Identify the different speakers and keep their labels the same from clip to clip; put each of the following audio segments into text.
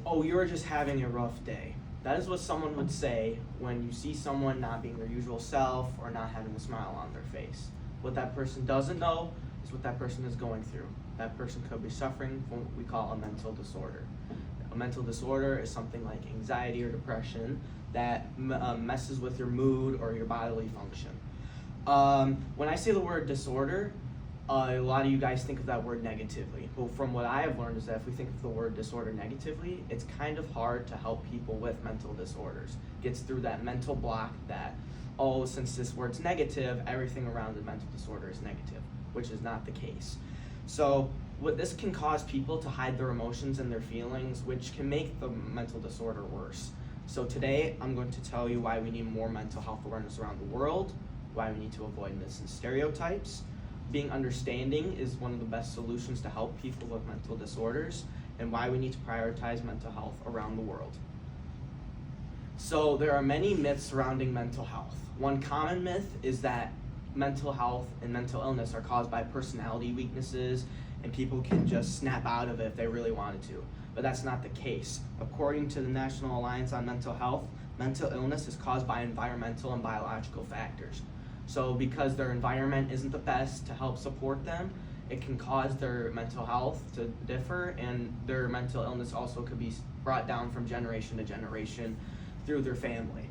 Speaker 1: Oh, you're just having a rough day. That is what someone would say when you see someone not being their usual self or not having a smile on their face. What that person doesn't know is what that person is going through. That person could be suffering from what we call a mental disorder. A mental disorder is something like anxiety or depression that messes with your mood or your bodily function. When I say the word disorder, a lot of you guys think of that word negatively. But from what I have learned is that if we think of the word disorder negatively, it's kind of hard to help people with mental disorders. It gets through that mental block that, oh, since this word's negative, everything around the mental disorder is negative, which is not the case. So what this can cause people to hide their emotions and their feelings, which can make the mental disorder worse. So today, I'm going to tell you why we need more mental health awareness around the world, why we need to avoid myths and stereotypes. Being understanding is one of the best solutions to help people with mental disorders, and why we need to prioritize mental health around the world. So there are many myths surrounding mental health. One common myth is that mental health and mental illness are caused by personality weaknesses and people can just snap out of it if they really wanted to. But that's not the case. According to the National Alliance on Mental Health, mental illness is caused by environmental and biological factors. So because their environment isn't the best to help support them, it can cause their mental health to differ, and their mental illness also could be brought down from generation to generation through their family.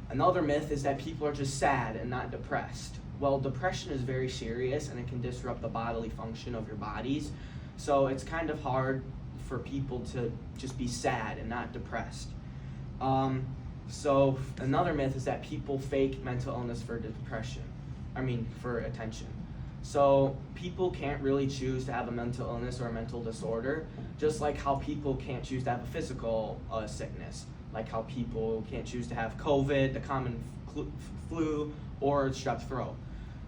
Speaker 1: Another myth is that people are just sad and not depressed. Well, depression is very serious and it can disrupt the bodily function of your bodies. So it's kind of hard for people to just be sad and not depressed. So another myth is that people fake mental illness for for attention. So people can't really choose to have a mental illness or a mental disorder, just like how people can't choose to have a physical sickness, like how people can't choose to have COVID, the common flu, or strep throat.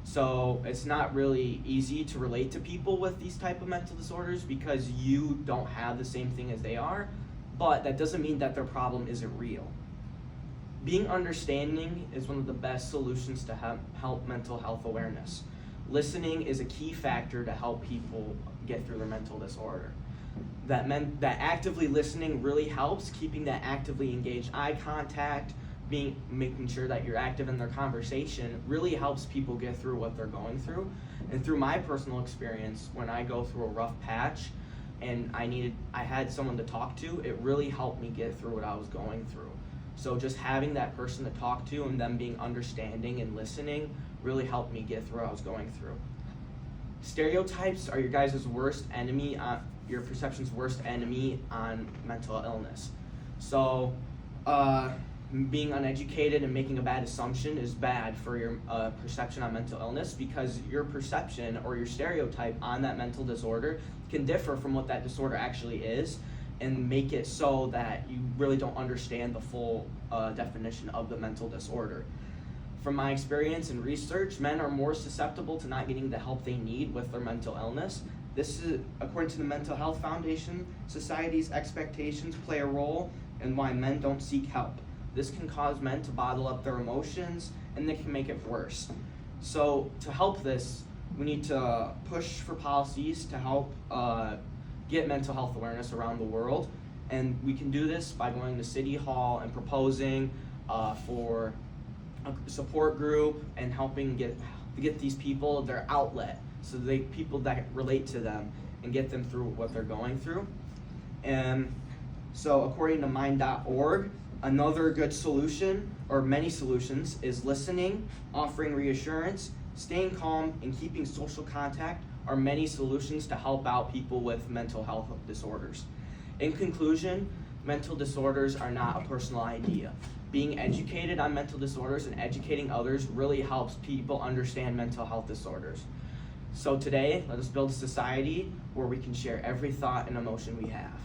Speaker 1: So it's not really easy to relate to people with these type of mental disorders because you don't have the same thing as they are, but that doesn't mean that their problem isn't real. Being understanding is one of the best solutions to help mental health awareness. Listening is a key factor to help people get through their mental disorder. That actively listening really helps, keeping that actively engaged eye contact, making sure that you're active in their conversation really helps people get through what they're going through. And through my personal experience, when I go through a rough patch and I had someone to talk to, it really helped me get through what I was going through. So just having that person to talk to and them being understanding and listening really helped me get through what I was going through. Stereotypes are your guys' worst enemy, your perception's worst enemy on mental illness. So being uneducated and making a bad assumption is bad for your perception on mental illness, because your perception or your stereotype on that mental disorder can differ from what that disorder actually is, and make it so that you really don't understand the full definition of the mental disorder. From my experience and research, men are more susceptible to not getting the help they need with their mental illness. This is, according to the Mental Health Foundation, society's expectations play a role in why men don't seek help. This can cause men to bottle up their emotions, and they can make it worse. So to help this, we need to push for policies to help get mental health awareness around the world. And we can do this by going to City Hall and proposing for a support group and helping get these people their outlet, so people that relate to them and get them through what they're going through. And so according to mind.org, another good solution, or many solutions, is listening, offering reassurance, staying calm, and keeping social contact are many solutions to help out people with mental health disorders. In conclusion, mental disorders are not a personal idea. Being educated on mental disorders and educating others really helps people understand mental health disorders. So today, let us build a society where we can share every thought and emotion we have.